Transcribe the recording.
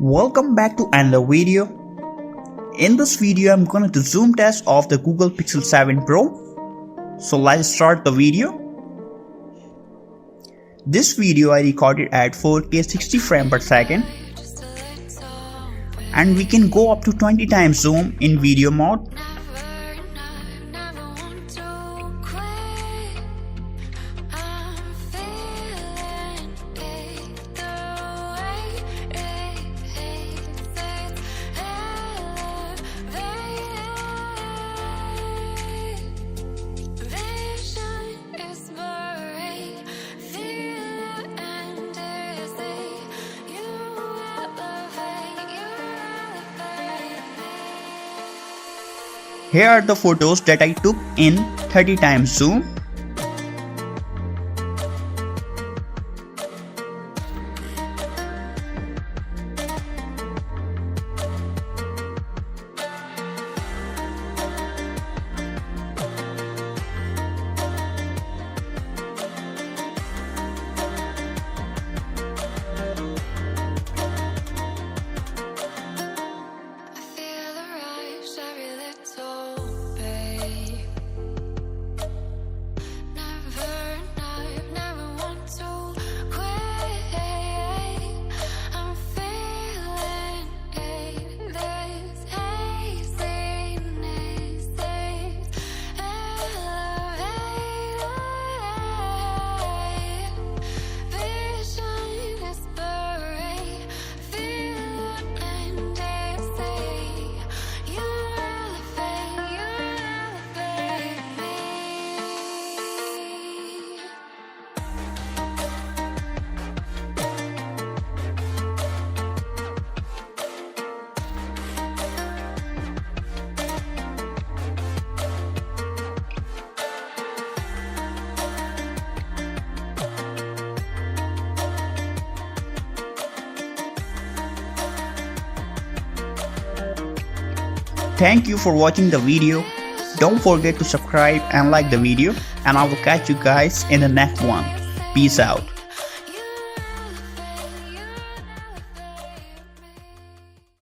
Welcome back to another video. In this video I'm going to do zoom test of the Google Pixel 7 Pro. So let's start the video. This video I recorded at 4K 60 frames per second. And we can go up to 20 times zoom in video mode. Here are the photos that I took in 30 times zoom. Thank you for watching the video. Don't forget to subscribe and like the video, and I will catch you guys in the next one. Peace out.